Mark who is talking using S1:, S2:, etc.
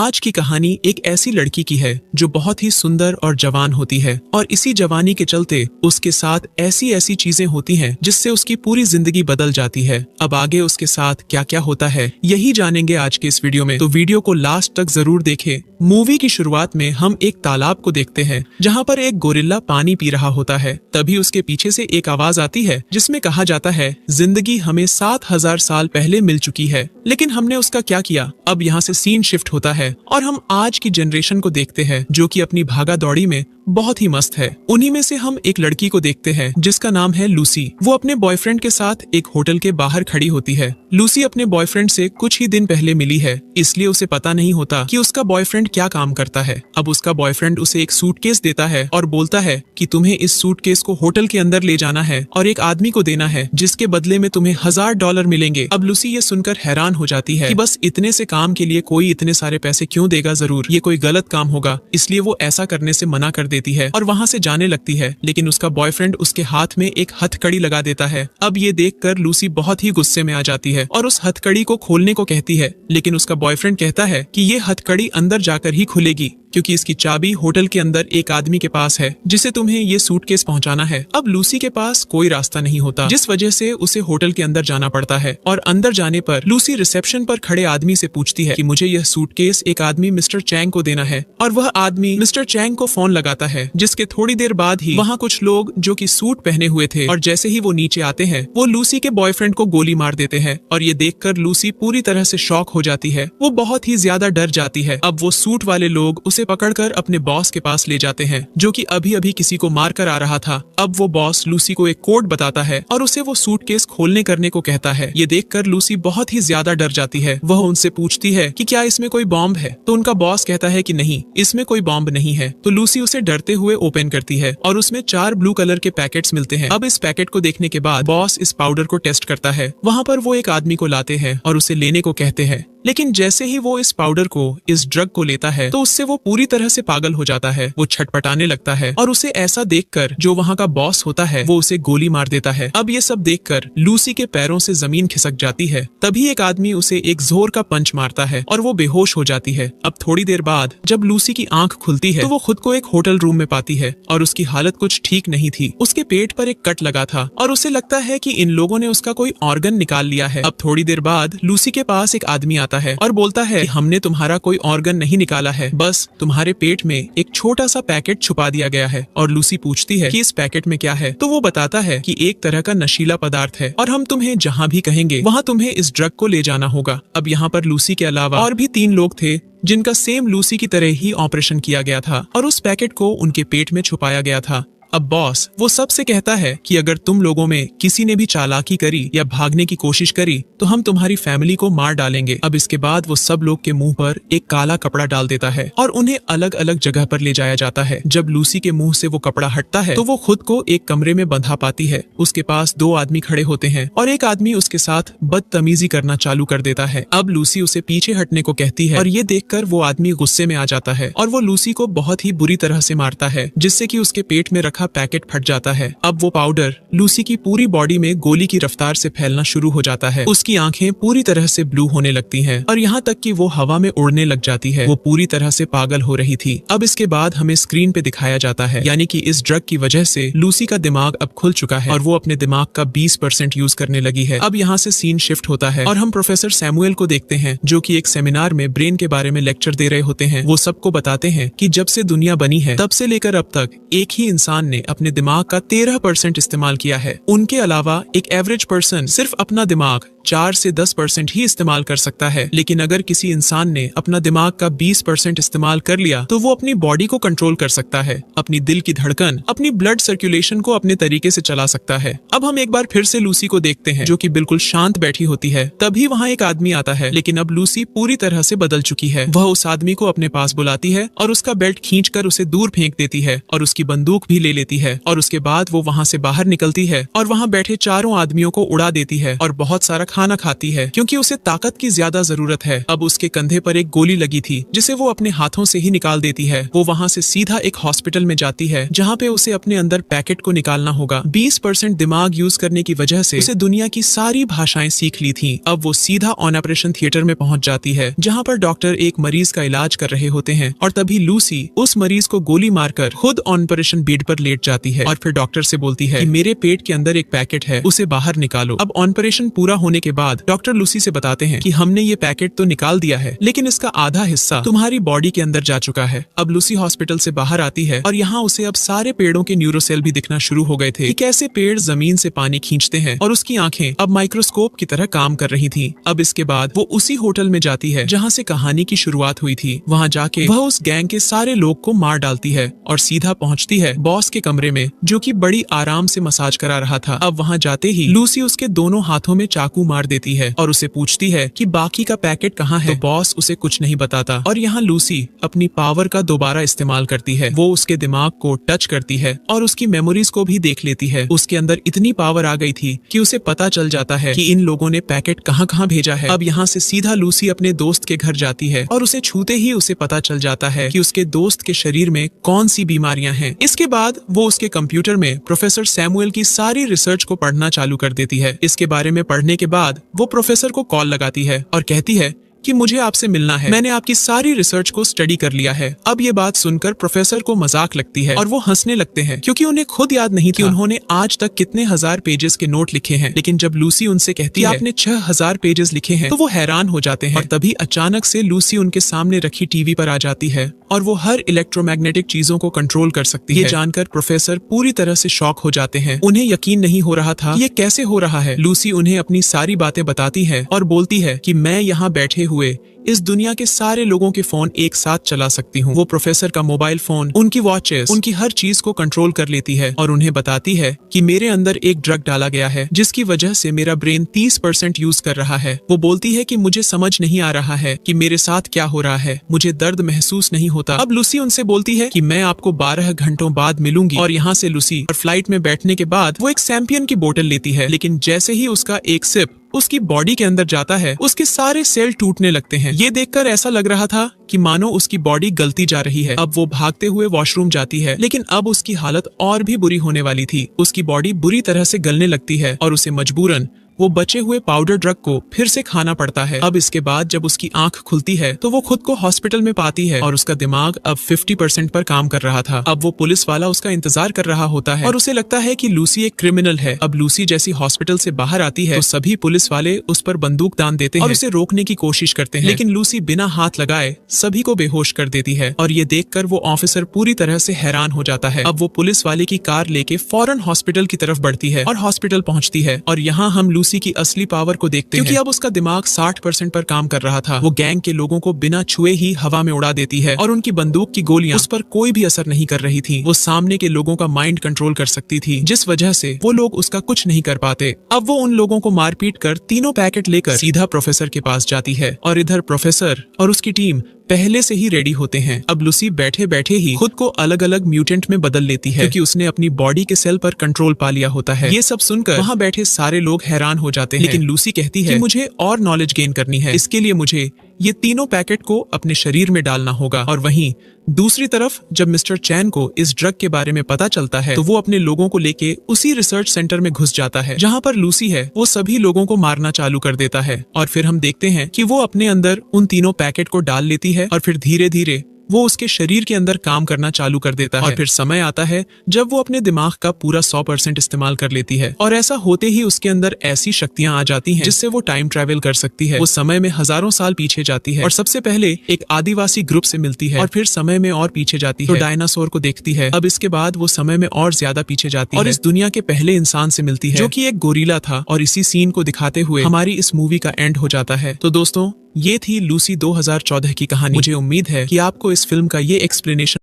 S1: आज की कहानी एक ऐसी लड़की की है जो बहुत ही सुंदर और जवान होती है और इसी जवानी के चलते उसके साथ ऐसी ऐसी चीजें होती हैं जिससे उसकी पूरी जिंदगी बदल जाती है। अब आगे उसके साथ क्या क्या होता है यही जानेंगे आज के इस वीडियो में, तो वीडियो को लास्ट तक जरूर देखें। मूवी की शुरुआत में हम एक तालाब को देखते हैं जहाँ पर एक गोरिल्ला पानी पी रहा होता है। तभी उसके पीछे से एक आवाज आती है जिसमें कहा जाता है जिंदगी हमें 7000 साल पहले मिल चुकी है, लेकिन हमने उसका क्या किया। अब यहाँ से सीन शिफ्ट होता है और हम आज की जनरेशन को देखते हैं जो कि अपनी भागा दौड़ी में बहुत ही मस्त है। उन्हीं में से हम एक लड़की को देखते हैं जिसका नाम है लूसी। वो अपने बॉयफ्रेंड के साथ एक होटल के बाहर खड़ी होती है। लूसी अपने बॉयफ्रेंड से कुछ ही दिन पहले मिली है, इसलिए उसे पता नहीं होता कि उसका बॉयफ्रेंड क्या काम करता है। अब उसका बॉयफ्रेंड उसे एक सूटकेस देता है और बोलता है कि तुम्हें इस सूटकेस को होटल के अंदर ले जाना है और एक आदमी को देना है जिसके बदले में तुम्हें $1000 मिलेंगे। अब लूसी ये सुनकर हैरान हो जाती है कि बस इतने से काम के लिए कोई इतने सारे पैसे क्यों देगा, जरूर ये कोई गलत काम होगा, इसलिए वो ऐसा करने से मना कर देती है और वहां से जाने लगती है। लेकिन उसका बॉयफ्रेंड उसके हाथ में एक हथकड़ी लगा देता है। अब ये देखकर लूसी बहुत ही गुस्से में आ जाती है और उस हथकड़ी को खोलने को कहती है, लेकिन उसका बॉयफ्रेंड कहता है कि ये हथकड़ी अंदर जाकर ही खुलेगी क्योंकि इसकी चाबी होटल के अंदर एक आदमी के पास है जिसे तुम्हें ये सूटकेस पहुंचाना है। अब लूसी के पास कोई रास्ता नहीं होता, जिस वजह से उसे होटल के अंदर जाना पड़ता है और अंदर जाने पर लूसी रिसेप्शन पर खड़े आदमी से पूछती है कि मुझे यह सूटकेस एक आदमी मिस्टर चैंग को देना है और वह आदमी मिस्टर चैंग को फोन लगाता है, जिसके थोड़ी देर बाद ही वहाँ कुछ लोग जो कि सूट पहने हुए थे और जैसे ही वो नीचे आते हैं वो लूसी के बॉयफ्रेंड को गोली मार देते हैं और ये देखकर लूसी पूरी तरह से शॉक हो जाती है। वो बहुत ही ज्यादा डर जाती है। अब वो सूट वाले लोग उसे पकड़कर अपने बॉस के पास ले जाते हैं जो कि अभी अभी किसी को मार कर आ रहा था। अब वो बॉस लूसी को एक कोड बताता है और उसे वो सूटकेस खोलने करने को कहता है। ये देखकर लूसी बहुत ही ज्यादा डर जाती है। वह उनसे पूछती है कि क्या इसमें कोई बॉम्ब है, तो उनका बॉस कहता है कि नहीं, इसमें कोई बॉम्ब नहीं है। तो लूसी उसे डरते हुए ओपन करती है और उसमें 4 ब्लू कलर के पैकेट्स मिलते हैं। अब इस पैकेट को देखने के बाद बॉस इस पाउडर को टेस्ट करता है। वहाँ पर वो एक आदमी को लाते हैं और उसे लेने को कहते हैं, लेकिन जैसे ही वो इस पाउडर को, इस ड्रग को लेता है तो उससे वो पूरी तरह से पागल हो जाता है। वो छटपटाने लगता है और उसे ऐसा देखकर जो वहाँ का बॉस होता है वो उसे गोली मार देता है। अब ये सब देखकर लूसी के पैरों से जमीन खिसक जाती है। तभी एक आदमी उसे एक जोर का पंच मारता है और वो बेहोश हो जाती है। अब थोड़ी देर बाद जब लूसी की आंख खुलती है तो वो खुद को एक होटल रूम में पाती है और उसकी हालत कुछ ठीक नहीं थी। उसके पेट पर एक कट लगा था और उसे लगता है कि इन लोगों ने उसका कोई ऑर्गन निकाल लिया है। अब थोड़ी देर बाद लूसी के पास एक आदमी आता है और बोलता है कि हमने तुम्हारा कोई ऑर्गन नहीं निकाला है, बस तुम्हारे पेट में एक छोटा सा पैकेट छुपा दिया गया है। और लूसी पूछती है कि इस पैकेट में क्या है, तो वो बताता है कि एक तरह का नशीला पदार्थ है और हम तुम्हें जहाँ भी कहेंगे वहाँ तुम्हें इस ड्रग को ले जाना होगा। अब यहाँ पर लूसी के अलावा और भी 3 लोग थे जिनका सेम लूसी की तरह ही ऑपरेशन किया गया था और उस पैकेट को उनके पेट में छुपाया गया था। अब बॉस वो सबसे कहता है कि अगर तुम लोगों में किसी ने भी चालाकी करी या भागने की कोशिश करी तो हम तुम्हारी फैमिली को मार डालेंगे। अब इसके बाद वो सब लोग के मुंह पर एक काला कपड़ा डाल देता है और उन्हें अलग अलग जगह पर ले जाया जाता है। जब लूसी के मुंह से वो कपड़ा हटता है तो वो खुद को एक कमरे में बंधा पाती है। उसके पास 2 आदमी खड़े होते हैं और एक आदमी उसके साथ बदतमीजी करना चालू कर देता है। अब लूसी उसे पीछे हटने को कहती है और ये देखकर वो आदमी गुस्से में आ जाता है और वो लूसी को बहुत ही बुरी तरह से मारता है, जिससे कि उसके पेट में रखा पैकेट फट जाता है। अब वो पाउडर लूसी की पूरी बॉडी में गोली की रफ्तार से फैलना शुरू हो जाता है। उसकी आंखें पूरी तरह से ब्लू होने लगती हैं और यहाँ तक कि वो हवा में उड़ने लग जाती है। वो पूरी तरह से पागल हो रही थी। अब इसके बाद हमें स्क्रीन पे दिखाया जाता है, यानी कि इस ड्रग की वजह से लूसी का दिमाग अब खुल चुका है और वो अपने दिमाग का 20% यूज करने लगी है। अब यहाँ से सीन शिफ्ट होता है और हम प्रोफेसर सैमुअल को देखते हैं जो कि एक सेमिनार में ब्रेन के बारे में लेक्चर दे रहे होते हैं। वो सबको बताते हैं कि जब से दुनिया बनी है तब से लेकर अब तक एक ही इंसान ने अपने दिमाग का 13% इस्तेमाल किया है। उनके अलावा एक एवरेज पर्सन सिर्फ अपना दिमाग 4 से 10% ही इस्तेमाल कर सकता है, लेकिन अगर किसी इंसान ने अपना दिमाग का 20% इस्तेमाल कर लिया तो वो अपनी बॉडी को कंट्रोल कर सकता है, अपनी दिल की धड़कन, अपनी ब्लड सर्कुलेशन को अपने तरीके से चला सकता है। अब हम एक बार फिर से लूसी को देखते हैं जो कि बिल्कुल शांत बैठी होती है। तभी वहाँ एक आदमी आता है, लेकिन अब लूसी पूरी तरह से बदल चुकी है। वह उस आदमी को अपने पास बुलाती है और उसका बेल्ट खींचकर उसे दूर फेंक देती है और उसकी बंदूक भी ले लेती है और उसके बाद वो वहाँ से बाहर निकलती है और वहाँ बैठे 4 आदमियों को उड़ा देती है और बहुत सारा खाना खाती है क्योंकि उसे ताकत की ज्यादा जरूरत है। अब उसके कंधे पर एक गोली लगी थी जिसे वो अपने हाथों से ही निकाल देती है। वो वहाँ से सीधा एक हॉस्पिटल में जाती है जहाँ पे उसे अपने अंदर पैकेट को निकालना होगा। 20% दिमाग यूज करने की वजह से उसे दुनिया की सारी भाषाएं सीख ली थी। अब वो सीधा ऑन ऑपरेशन थिएटर में पहुंच जाती है जहाँ पर डॉक्टर एक मरीज का इलाज कर रहे होते हैं और तभी लूसी उस मरीज को गोली मारकर खुद ऑन ऑपरेशन बेड पर लेट जाती है और फिर डॉक्टर से बोलती है कि मेरे पेट के अंदर एक पैकेट है, उसे बाहर निकालो। अब ऑपरेशन पूरा होने के बाद डॉक्टर लूसी से बताते हैं कि हमने ये पैकेट तो निकाल दिया है लेकिन इसका आधा हिस्सा तुम्हारी बॉडी के अंदर जा चुका है। अब लूसी हॉस्पिटल से बाहर आती है और यहाँ उसे अब सारे पेड़ों के न्यूरोसेल भी दिखना शुरू हो गए थे कि कैसे पेड़ जमीन से पानी खींचते हैं और उसकी आंखें अब माइक्रोस्कोप की तरह काम कर रही थी। अब इसके बाद वो उसी होटल में जाती है जहाँ से कहानी की शुरुआत हुई थी। वहाँ जाके वह उस गैंग के सारे लोग को मार डालती है और सीधा पहुँचती है बॉस के कमरे में जो कि बड़ी आराम से मसाज करा रहा था। अब वहाँ जाते ही लूसी उसके दोनों हाथों में चाकू मार देती है और उसे पूछती है कि बाकी का पैकेट कहाँ है। तो बॉस उसे कुछ नहीं बताता और यहाँ लूसी अपनी पावर का दोबारा इस्तेमाल करती है। वो उसके दिमाग को टच करती है और उसकी मेमोरीज को भी देख लेती है। उसके अंदर इतनी पावर आ गई थी कि उसे पता चल जाता है कि इन लोगों ने पैकेट कहाँ कहाँ भेजा है। अब यहाँ से सीधा लूसी अपने दोस्त के घर जाती है और उसे छूते ही उसे पता चल जाता है कि उसके दोस्त के शरीर में कौन सी बीमारियां हैं। इसके बाद वो उसके कंप्यूटर में प्रोफेसर सैमुअल की सारी रिसर्च को पढ़ना चालू कर देती है। इसके बारे में पढ़ने के बाद वो प्रोफेसर को कॉल लगाती है और कहती है कि मुझे आपसे मिलना है, मैंने आपकी सारी रिसर्च को स्टडी कर लिया है। अब ये बात सुनकर प्रोफेसर को मजाक लगती है और वो हंसने लगते हैं क्योंकि उन्हें खुद याद नहीं था कि उन्होंने आज तक कितने हजार पेजेस के नोट लिखे हैं। लेकिन जब लूसी उनसे कहती है आपने 6000 पेजेस लिखे हैं तो वो हैरान हो जाते हैं और तभी अचानक से लूसी उनके सामने रखी टीवी पर आ जाती है और वो हर इलेक्ट्रोमैग्नेटिक चीजों को कंट्रोल कर सकती है। ये जानकर प्रोफेसर पूरी तरह से शॉक हो जाते हैं। उन्हें यकीन नहीं हो रहा था ये कैसे हो रहा है। लूसी उन्हें अपनी सारी बातें बताती है और बोलती है कि मैं यहाँ बैठे हुए इस दुनिया के सारे लोगों के फोन एक साथ चला सकती हूँ। वो प्रोफेसर का मोबाइल फोन, उनकी वॉचेस, उनकी हर चीज को कंट्रोल कर लेती है और उन्हें बताती है कि मेरे अंदर एक ड्रग डाला गया है जिसकी वजह से मेरा ब्रेन 30% यूज कर रहा है। वो बोलती है कि मुझे समझ नहीं आ रहा है कि मेरे साथ क्या हो रहा है, मुझे दर्द महसूस नहीं होता। अब लूसी उनसे बोलती है कि मैं आपको 12 घंटों बाद मिलूंगी और यहाँ से लूसी और फ्लाइट में बैठने के बाद वो एक सैम्पियन की बोतल लेती है। लेकिन जैसे ही उसका एक सिप उसकी बॉडी के अंदर जाता है उसके सारे सेल टूटने लगते हैं। ये देखकर ऐसा लग रहा था कि मानो उसकी बॉडी गलती जा रही है। अब वो भागते हुए वॉशरूम जाती है लेकिन अब उसकी हालत और भी बुरी होने वाली थी। उसकी बॉडी बुरी तरह से गलने लगती है और उसे मजबूरन वो बचे हुए पाउडर ड्रग को फिर से खाना पड़ता है। अब इसके बाद जब उसकी आंख खुलती है तो वो खुद को हॉस्पिटल में पाती है और उसका दिमाग अब 50% पर काम कर रहा था। अब वो पुलिस वाला उसका इंतजार कर रहा होता है और उसे लगता है कि लूसी एक क्रिमिनल है। अब लूसी जैसी हॉस्पिटल से बाहर आती है तो सभी पुलिस वाले उस पर बंदूक तान देते हैं और उसे रोकने की कोशिश करते हैं, लेकिन लूसी बिना हाथ लगाए सभी को बेहोश कर देती है और ये देखकर वो ऑफिसर पूरी तरह से हैरान हो जाता है। अब वो पुलिस वाले की कार लेके फौरन हॉस्पिटल की तरफ बढ़ती है और हॉस्पिटल पहुंचती है और यहाँ हम लूसी की असली पावर को देखते हैं क्योंकि अब उसका दिमाग 60% पर काम कर रहा था। वो गैंग के लोगों को बिना छुए ही हवा में उड़ा देती है और उनकी बंदूक की गोलियां उस पर कोई भी असर नहीं कर रही थी। वो सामने के लोगों का माइंड कंट्रोल कर सकती थी जिस वजह से वो लोग उसका कुछ नहीं कर पाते। अब वो उन लोगों को मारपीट कर तीनों पैकेट लेकर सीधा प्रोफेसर के पास जाती है और इधर प्रोफेसर और उसकी टीम पहले से ही रेडी होते हैं। अब लूसी बैठे बैठे ही खुद को अलग अलग म्यूटेंट में बदल लेती है क्योंकि उसने अपनी बॉडी के सेल पर कंट्रोल पा लिया होता है। ये सब सुनकर वहाँ बैठे सारे लोग हैरान हो जाते हैं, लेकिन लूसी कहती है कि मुझे और नॉलेज गेन करनी है, इसके लिए मुझे ये तीनों पैकेट को अपने शरीर में डालना होगा। और वहीं दूसरी तरफ जब मिस्टर चैन को इस ड्रग के बारे में पता चलता है तो वो अपने लोगों को लेके उसी रिसर्च सेंटर में घुस जाता है जहाँ पर लूसी है। वो सभी लोगों को मारना चालू कर देता है और फिर हम देखते हैं कि वो अपने अंदर उन तीनों पैकेट को डाल लेती है और फिर धीरे धीरे वो उसके शरीर के अंदर काम करना चालू कर देता है। और फिर समय आता है जब वो अपने दिमाग का पूरा 100% इस्तेमाल कर लेती है और ऐसा होते ही उसके अंदर ऐसी शक्तियां आ जाती हैं जिससे वो टाइम ट्रैवल कर सकती है। वो समय में हजारों साल पीछे जाती है और सबसे पहले एक आदिवासी ग्रुप से मिलती है और फिर समय में और पीछे जाती है तो डायनासोर को देखती है। अब इसके बाद वो समय में और ज्यादा पीछे जाती है और इस दुनिया के पहले इंसान से मिलती है जो कि एक गोरिल्ला था। और इसी सीन को दिखाते हुए हमारी इस मूवी का एंड हो जाता है। तो दोस्तों, ये थी लूसी 2014 की कहानी। मुझे उम्मीद है कि आपको इस फिल्म का ये एक्सप्लेनेशन